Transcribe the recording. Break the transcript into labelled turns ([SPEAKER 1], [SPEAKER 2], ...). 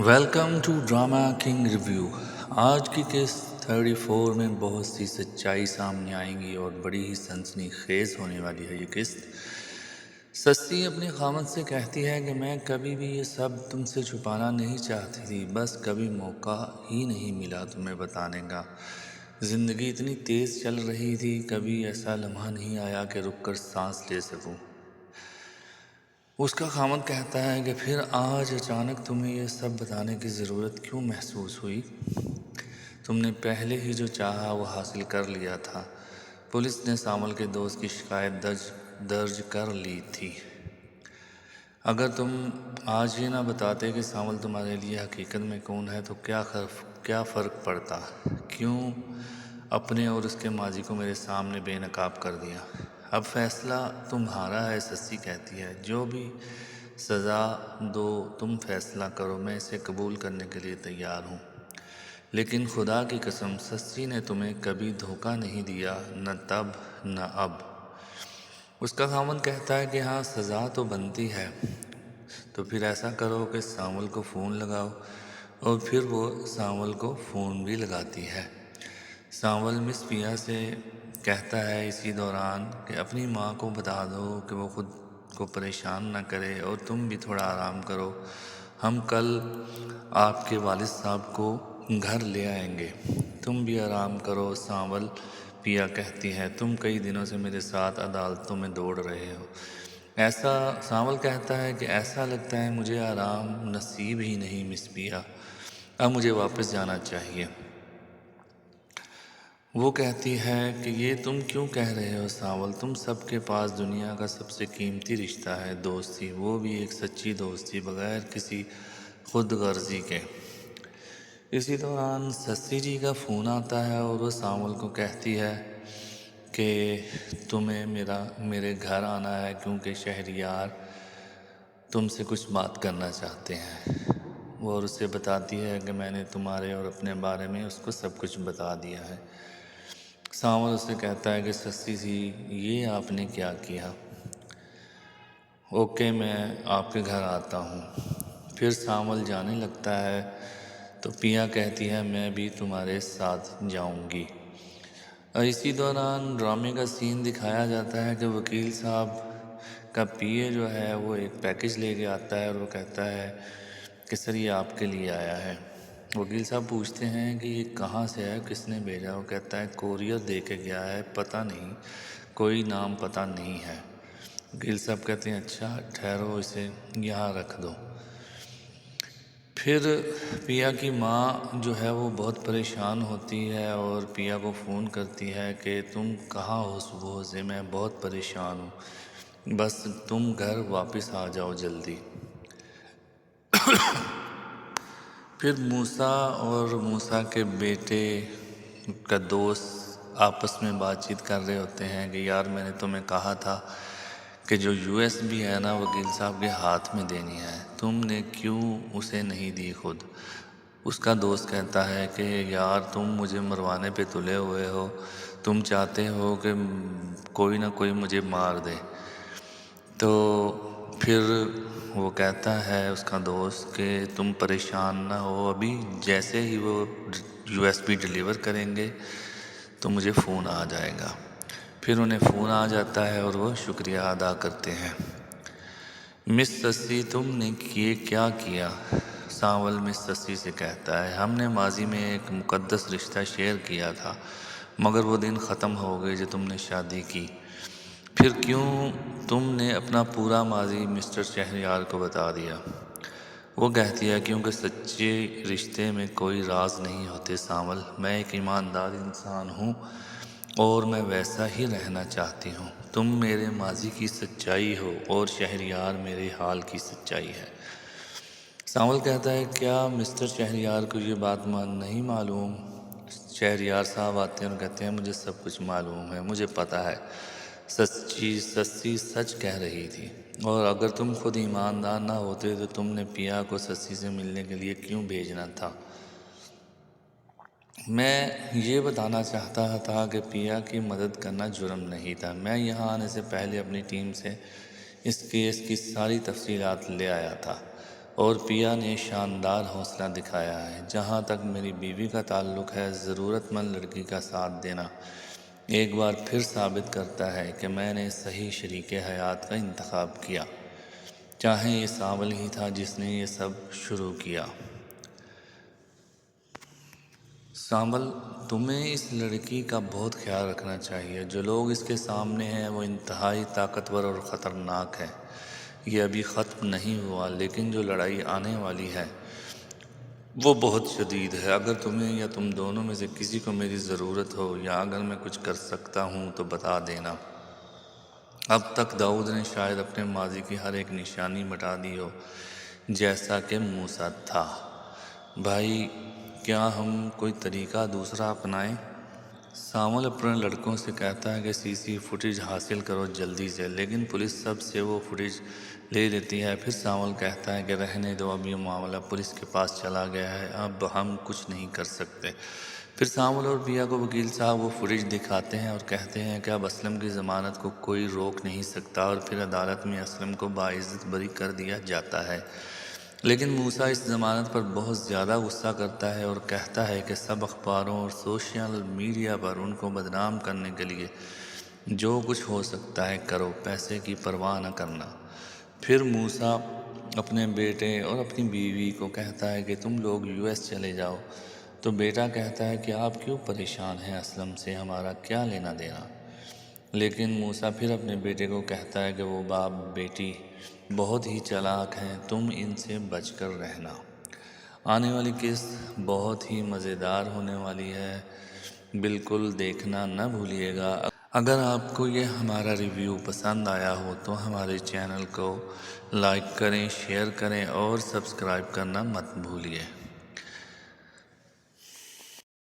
[SPEAKER 1] Welcome to drama king review. آج کی قسط 34 میں بہت سی سچائی سامنے آئیں گی اور بڑی ہی سنسنی خیز ہونے والی ہے یہ قسط۔ سسی اپنے خامد سے کہتی ہے کہ میں کبھی بھی یہ سب تم سے چھپانا نہیں چاہتی تھی، بس کبھی موقع ہی نہیں ملا تمہیں بتانے کا۔ زندگی اتنی تیز چل رہی تھی، کبھی ایسا لمحہ نہیں آیا کہ رک کر سانس لے سکوں۔ اس کا خامد کہتا ہے کہ پھر آج اچانک تمہیں یہ سب بتانے کی ضرورت کیوں محسوس ہوئی؟ تم نے پہلے ہی جو چاہا وہ حاصل کر لیا تھا۔ پولیس نے سامل کے دوست کی شکایت درج کر لی تھی۔ اگر تم آج یہ نہ بتاتے کہ سامل تمہارے لیے حقیقت میں کون ہے تو کیا فرق پڑتا؟ کیوں اپنے اور اس کے ماضی کو میرے سامنے بے نقاب کر دیا؟ اب فیصلہ تمہارا ہے، سسی کہتی ہے۔ جو بھی سزا دو تم فیصلہ کرو، میں اسے قبول کرنے کے لیے تیار ہوں۔ لیکن خدا کی قسم، سسی نے تمہیں کبھی دھوکہ نہیں دیا، نہ تب نہ اب۔ اس کا خاوند کہتا ہے کہ ہاں، سزا تو بنتی ہے۔ تو پھر ایسا کرو کہ سامل کو فون لگاؤ۔ اور پھر وہ سامل کو فون بھی لگاتی ہے۔ سامل مس پیا سے کہتا ہے اسی دوران کہ اپنی ماں کو بتا دو کہ وہ خود کو پریشان نہ کرے اور تم بھی تھوڑا آرام کرو، ہم کل آپ کے والد صاحب کو گھر لے آئیں گے، تم بھی آرام کرو۔ سامل پیا کہتی ہے تم کئی دنوں سے میرے ساتھ عدالتوں میں دوڑ رہے ہو۔ سامل کہتا ہے کہ ایسا لگتا ہے مجھے آرام نصیب ہی نہیں مس پیا، اب مجھے واپس جانا چاہیے۔ وہ کہتی ہے کہ یہ تم کیوں کہہ رہے ہو سامل، تم سب کے پاس دنیا کا سب سے قیمتی رشتہ ہے، دوستی، وہ بھی ایک سچی دوستی بغیر کسی خود غرضی کے۔ اسی دوران سسی جی کا فون آتا ہے اور وہ سامل کو کہتی ہے کہ تمہیں میرے گھر آنا ہے کیونکہ شہریار تم سے کچھ بات کرنا چاہتے ہیں۔ وہ اور اسے بتاتی ہے کہ میں نے تمہارے اور اپنے بارے میں اس کو سب کچھ بتا دیا ہے۔ سامل اسے کہتا ہے کہ سسی جی، یہ آپ نے کیا کیا؟ اوکے، میں آپ کے گھر آتا ہوں۔ پھر سامل جانے لگتا ہے تو پیا کہتی ہے میں بھی تمہارے ساتھ جاؤں گی۔ اسی دوران ڈرامے کا سین دکھایا جاتا ہے کہ وکیل صاحب کا پی اے جو ہے وہ ایک پیکج لے کے آتا ہے اور وہ کہتا ہے کہ سر یہ آپ کے لیے آیا ہے۔ وکیل صاحب پوچھتے ہیں کہ یہ کہاں سے ہے، کس نے بھیجا؟ وہ کہتا ہے کوریئر دے کے گیا ہے، پتہ نہیں، کوئی نام پتہ نہیں ہے۔ وکیل صاحب کہتے ہیں اچھا ٹھہرو، اسے یہاں رکھ دو۔ پھر پیا کی ماں جو ہے وہ بہت پریشان ہوتی ہے اور پیا کو فون کرتی ہے کہ تم کہاں ہو صبح سے، میں بہت پریشان ہوں، بس تم گھر واپس آ جاؤ جلدی۔ پھر موسیٰ اور موسیٰ کے بیٹے کا دوست آپس میں بات چیت کر رہے ہوتے ہیں کہ یار میں نے تمہیں کہا تھا کہ جو یو ایس بی ہے نا وکیل صاحب کے ہاتھ میں دینی ہے، تم نے کیوں اسے نہیں دی خود؟ اس کا دوست کہتا ہے کہ یار تم مجھے مروانے پہ تلے ہوئے ہو، تم چاہتے ہو کہ کوئی نہ کوئی مجھے مار دے۔ تو پھر وہ کہتا ہے اس کا دوست کہ تم پریشان نہ ہو، ابھی جیسے ہی وہ یو ایس بی ڈیلیور کریں گے تو مجھے فون آ جائے گا۔ پھر انہیں فون آ جاتا ہے اور وہ شکریہ ادا کرتے ہیں۔ مس سسی تم نے یہ کیا کیا؟ سامل مس سسی سے کہتا ہے ہم نے ماضی میں ایک مقدس رشتہ شیئر کیا تھا، مگر وہ دن ختم ہو گئے جو تم نے شادی کی۔ پھر کیوں تم نے اپنا پورا ماضی مسٹر شہریار کو بتا دیا؟ وہ کہتی ہے کیونکہ سچے رشتے میں کوئی راز نہیں ہوتے سامل، میں ایک ایماندار انسان ہوں اور میں ویسا ہی رہنا چاہتی ہوں۔ تم میرے ماضی کی سچائی ہو اور شہریار میرے حال کی سچائی ہے۔ سامل کہتا ہے کیا مسٹر شہریار کو یہ بات نہیں معلوم؟ شہریار صاحب آتے ہیں اور کہتے ہیں مجھے سب کچھ معلوم ہے، مجھے پتہ ہے، سسی سچ کہہ رہی تھی، اور اگر تم خود ایماندار نہ ہوتے تو تم نے پیا کو سسی سے ملنے کے لیے کیوں بھیجنا تھا؟ میں یہ بتانا چاہتا تھا کہ پیا کی مدد کرنا جرم نہیں تھا۔ میں یہاں آنے سے پہلے اپنی ٹیم سے اس کیس کی ساری تفصیلات لے آیا تھا اور پیا نے شاندار حوصلہ دکھایا ہے۔ جہاں تک میری بیوی کا تعلق ہے، ضرورت مند لڑکی کا ساتھ دینا ایک بار پھر ثابت کرتا ہے کہ میں نے صحیح شریک حیات کا انتخاب کیا، چاہے یہ سانول ہی تھا جس نے یہ سب شروع کیا۔ سانول، تمہیں اس لڑکی کا بہت خیال رکھنا چاہیے۔ جو لوگ اس کے سامنے ہیں وہ انتہائی طاقتور اور خطرناک ہے۔ یہ ابھی ختم نہیں ہوا، لیکن جو لڑائی آنے والی ہے وہ بہت شدید ہے۔ اگر تمہیں یا تم دونوں میں سے کسی کو میری ضرورت ہو، یا اگر میں کچھ کر سکتا ہوں تو بتا دینا۔ اب تک داؤد نے شاید اپنے ماضی کی ہر ایک نشانی مٹا دی ہو، جیسا کہ موسیٰ تھا۔ بھائی، کیا ہم کوئی طریقہ دوسرا اپنائیں؟ سانول اپنے لڑکوں سے کہتا ہے کہ سی سی فوٹیج حاصل کرو جلدی سے، لیکن پولیس سب سے وہ فوٹیج لے لیتی ہے۔ پھر سانول کہتا ہے کہ رہنے دو، اب یہ معاملہ پولیس کے پاس چلا گیا ہے، اب ہم کچھ نہیں کر سکتے۔ پھر سانول اور پیا کو وکیل صاحب وہ فوٹیج دکھاتے ہیں اور کہتے ہیں کہ اب اسلم کی ضمانت کو کوئی روک نہیں سکتا، اور پھر عدالت میں اسلم کو باعزت بری کر دیا جاتا ہے۔ لیکن موسیٰ اس ضمانت پر بہت زیادہ غصہ کرتا ہے اور کہتا ہے کہ سب اخباروں اور سوشل میڈیا پر ان کو بدنام کرنے کے لیے جو کچھ ہو سکتا ہے کرو، پیسے کی پرواہ نہ کرنا۔ پھر موسیٰ اپنے بیٹے اور اپنی بیوی کو کہتا ہے کہ تم لوگ US چلے جاؤ۔ تو بیٹا کہتا ہے کہ آپ کیوں پریشان ہیں، اسلم سے ہمارا کیا لینا دینا؟ لیکن موسیٰ پھر اپنے بیٹے کو کہتا ہے کہ وہ باپ بیٹی بہت ہی چالاک ہیں، تم ان سے بچ کر رہنا۔ آنے والی قسط بہت ہی مزیدار ہونے والی ہے، بالکل دیکھنا نہ بھولیے گا۔ اگر آپ کو یہ ہمارا ریویو پسند آیا ہو تو ہمارے چینل کو لائک کریں، شیئر کریں اور سبسکرائب کرنا مت بھولیے۔